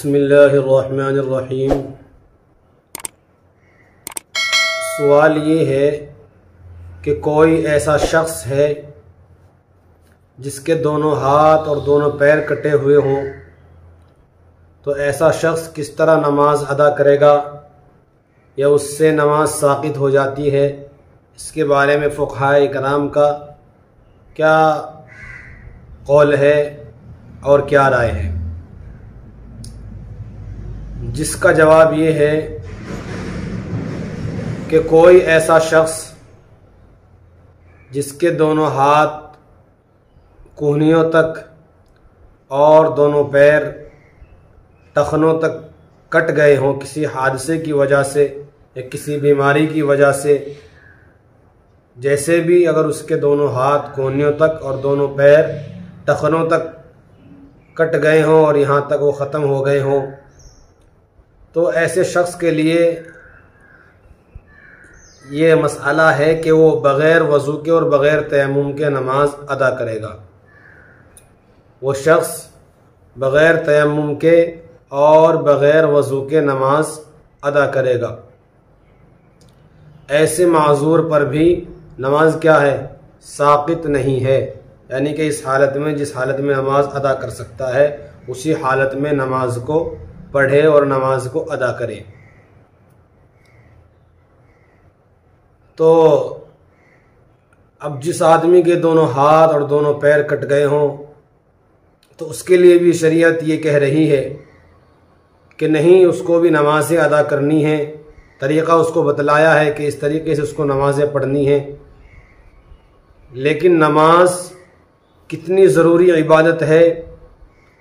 बिस्मिल्लाहिर्रहमानिर्रहीम। सवाल ये है कि कोई ऐसा शख्स है जिसके दोनों हाथ और दोनों पैर कटे हुए हों, तो ऐसा शख्स किस तरह नमाज अदा करेगा या उससे नमाज साक़ित हो जाती है? इसके बारे में फ़ुक़हाए इकराम का क्या कौल है और क्या राय है? जिसका जवाब ये है कि कोई ऐसा शख्स जिसके दोनों हाथ कूहनियों तक और दोनों पैर टखनों तक कट गए हों किसी हादसे की वजह से या किसी बीमारी की वजह से, जैसे भी अगर उसके दोनों हाथ कूहनियों तक और दोनों पैर टखनों तक कट गए हों और यहाँ तक वो ख़त्म हो गए हों, तो ऐसे शख्स के लिए ये मसला है कि वो बग़ैर वज़ू के और बग़ैर तयम्मुम के नमाज अदा करेगा। वो शख्स बग़ैर तयम्मुम के और बग़ैर वज़ू के नमाज अदा करेगा। ऐसे माज़ूर पर भी नमाज क्या है? साक़ित नहीं है। यानी कि इस हालत में, जिस हालत में नमाज अदा कर सकता है, उसी हालत में नमाज को पढ़े और नमाज को अदा करे। तो अब जिस आदमी के दोनों हाथ और दोनों पैर कट गए हों, तो उसके लिए भी शरीयत ये कह रही है कि नहीं, उसको भी नमाज़ें अदा करनी है। तरीक़ा उसको बतलाया है कि इस तरीके से उसको नमाज़ें पढ़नी है। लेकिन नमाज कितनी ज़रूरी इबादत है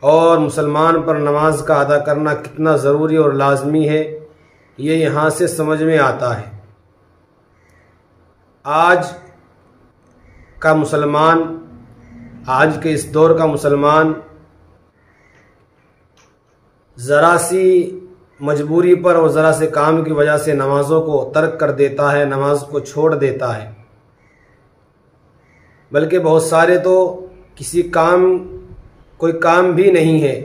और मुसलमान पर नमाज का अदा करना कितना ज़रूरी और लाजमी है, ये यहाँ से समझ में आता है। आज का मुसलमान, आज के इस दौर का मुसलमान ज़रा सी मजबूरी पर और ज़रा से काम की वजह से नमाज़ों को तर्क कर देता है, नमाज को छोड़ देता है। बल्कि बहुत सारे तो कोई काम भी नहीं है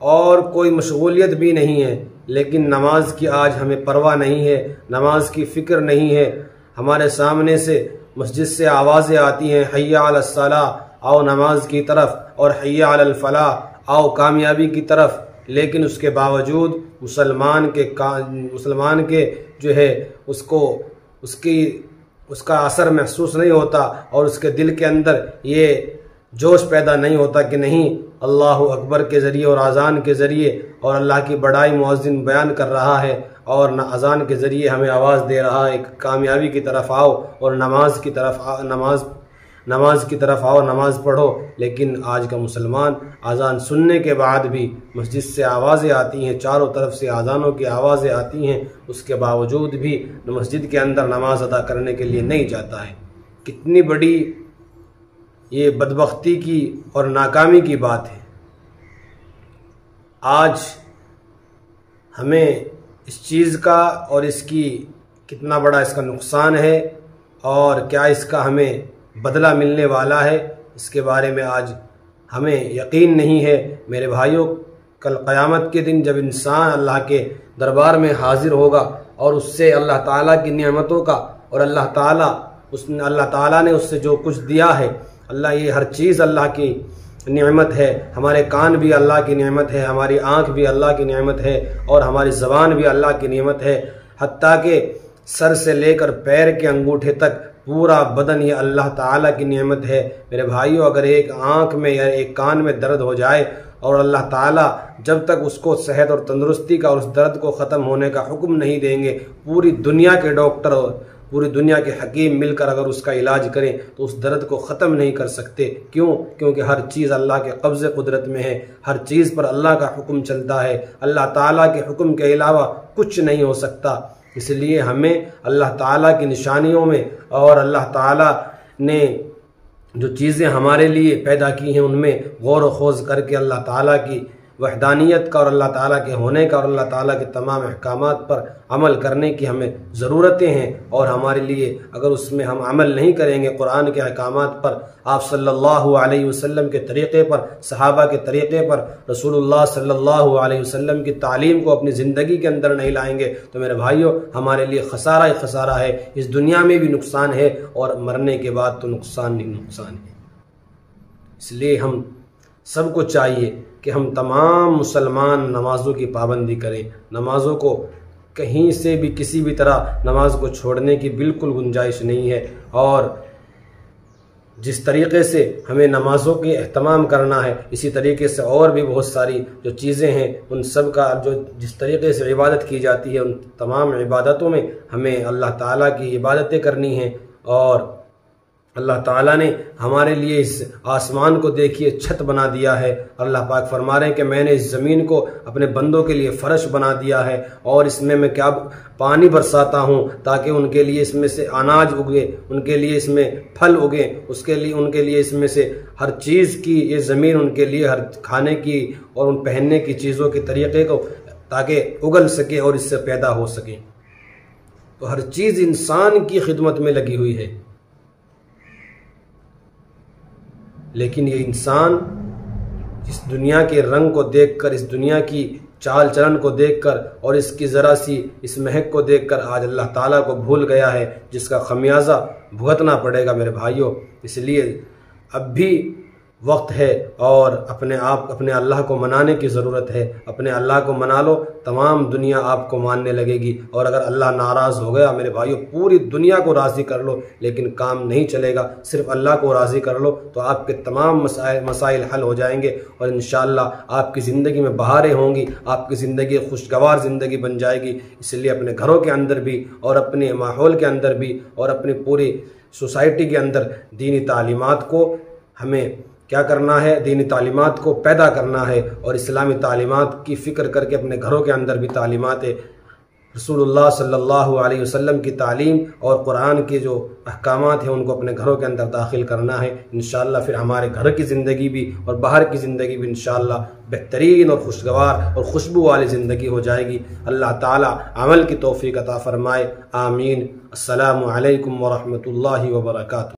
और कोई मशगूलियत भी नहीं है, लेकिन नमाज की आज हमें परवाह नहीं है, नमाज की फ़िक्र नहीं है। हमारे सामने से मस्जिद से आवाज़ें आती हैं, हय्या अलस सलाह, आओ नमाज की तरफ, और हय्या अलल फलाह, आओ कामयाबी की तरफ। लेकिन उसके बावजूद मुसलमान के जो है उसका असर महसूस नहीं होता और उसके दिल के अंदर ये जोश पैदा नहीं होता कि नहीं, अल्लाह अकबर के ज़रिए और अज़ान के ज़रिए और अल्लाह की बड़ाई मुअज़्ज़िन बयान कर रहा है और न अज़ान के ज़रिए हमें आवाज़ दे रहा है, कामयाबी की तरफ आओ और नमाज की तरफ आओ, नमाज पढ़ो। लेकिन आज का मुसलमान अज़ान सुनने के बाद भी मस्जिद से आवाज़ें आती हैं, चारों तरफ से अज़ानों की आवाज़ें आती हैं, उसके बावजूद भी मस्जिद के अंदर नमाज अदा करने के लिए नहीं जाता है। कितनी बड़ी ये बदबख्ती की और नाकामी की बात है। आज हमें इस चीज़ का और इसकी कितना बड़ा इसका नुकसान है और क्या इसका हमें बदला मिलने वाला है, इसके बारे में आज हमें यकीन नहीं है। मेरे भाइयों, कल क़यामत के दिन जब इंसान अल्लाह के दरबार में हाजिर होगा और उससे अल्लाह ताला की नेमतों का और अल्लाह ताला ने उससे जो कुछ दिया है, अल्लाह ये हर चीज़ अल्लाह की नेमत है। हमारे कान भी अल्लाह की नेमत है, हमारी आँख भी अल्लाह की नेमत है और हमारी ज़बान भी अल्लाह की नेमत है। हत्ता के सर से लेकर पैर के अंगूठे तक पूरा बदन ये अल्लाह ताला की नेमत है। मेरे भाइयों, अगर एक आँख में या एक कान में दर्द हो जाए और अल्लाह ताला जब तक उसको सेहत और तंदुरुस्ती का और उस दर्द को ख़त्म होने का हुक्म नहीं देंगे, पूरी दुनिया के डॉक्टर और पूरी दुनिया के हकीम मिलकर अगर उसका इलाज करें तो उस दर्द को ख़त्म नहीं कर सकते। क्यों? क्योंकि हर चीज़ अल्लाह के कब्ज़े कुदरत में है, हर चीज़ पर अल्लाह का हुक्म चलता है। अल्लाह ताला के हुक्म के अलावा कुछ नहीं हो सकता। इसलिए हमें अल्लाह ताला की निशानियों में और अल्लाह ताला ने जो चीज़ें हमारे लिए पैदा की हैं उनमें गौर व खोज करके अल्लाह ताला की वहदानियत का और अल्लाह ताला के होने का और अल्लाह ताला के तमाम अहकामात पर अमल करने की हमें ज़रूरतें हैं। और हमारे लिए अगर उसमें हम अमल नहीं करेंगे, कुरान के अहकामात पर, आप सल्लल्लाहु अलैहि वसल्लम के तरीक़े पर, सहाबा के तरीक़े पर, रसूलुल्लाह सल्लल्लाहु अलैहि वसल्लम की तालीम को अपनी ज़िंदगी के अंदर नहीं लाएंगे तो मेरे भाइयों हमारे लिए ख़सारा ही ख़सारा है। इस दुनिया में भी नुकसान है और मरने के बाद तो नुकसान ही नुकसान है। इसलिए हम सबको चाहिए कि हम तमाम मुसलमान नमाज़ों की पाबंदी करें। नमाज़ों को कहीं से भी किसी भी तरह नमाज को छोड़ने की बिल्कुल गुंजाइश नहीं है। और जिस तरीक़े से हमें नमाज़ों के एहतमाम करना है, इसी तरीके से और भी बहुत सारी जो चीज़ें हैं उन सब का जो जिस तरीके से इबादत की जाती है, उन तमाम इबादतों में हमें अल्लाह ताला की इबादतें करनी हैं। और अल्लाह ताला ने हमारे लिए इस आसमान को देखिए छत बना दिया है। अल्लाह पाक फरमा रहे हैं कि मैंने इस ज़मीन को अपने बंदों के लिए फ़र्श बना दिया है और इसमें मैं क्या पानी बरसाता हूँ ताकि उनके लिए इसमें से अनाज उगे, उनके लिए इसमें फल उगे, उसके लिए उनके लिए इसमें से हर चीज़ की ये ज़मीन उनके लिए हर खाने की और उन पहनने की चीज़ों के तरीक़े को ताकि उगल सके और इससे पैदा हो सके। तो हर चीज़ इंसान की खिदमत में लगी हुई है। लेकिन ये इंसान इस दुनिया के रंग को देखकर, इस दुनिया की चाल चलन को देखकर और इसकी ज़रा सी इस महक को देखकर आज अल्लाह ताला को भूल गया है, जिसका खमियाजा भुगतना पड़ेगा मेरे भाइयों। इसलिए अब भी वक्त है और अपने अल्लाह को मनाने की ज़रूरत है। अपने अल्लाह को मना लो, तमाम दुनिया आपको मानने लगेगी। और अगर अल्लाह नाराज़ हो गया मेरे भाइयों, पूरी दुनिया को राज़ी कर लो लेकिन काम नहीं चलेगा। सिर्फ अल्लाह को राज़ी कर लो तो आपके तमाम मसाइल हल हो जाएंगे और इंशाअल्लाह आपकी ज़िंदगी में बहारें होंगी, आपकी ज़िंदगी खुशगवार ज़िंदगी बन जाएगी। इसलिए अपने घरों के अंदर भी और अपने माहौल के अंदर भी और अपनी पूरी सोसाइटी के अंदर दीनी तालीमात को हमें क्या करना है, दीनी तालीमात को पैदा करना है और इस्लामी तालीमात की फ़िक्र करके अपने घरों के अंदर भी तालीमात रसूलुल्लाह सल्लल्लाहु अलैहि वसल्लम की तालीम और कुरान के जो अहकामात हैं उनको अपने घरों के अंदर दाखिल करना है। इंशाअल्लाह फिर हमारे घर की ज़िंदगी भी और बाहर की ज़िंदगी भी इंशाअल्लाह बेहतरीन और खुशगवार और खुशबू वाली ज़िंदगी हो जाएगी। अल्लाह ताला अमल की तौफीक अता फ़रमाए। आमीन। अस्सलामु अलैकुम व रहमतुल्लाहि व बरकातुहू।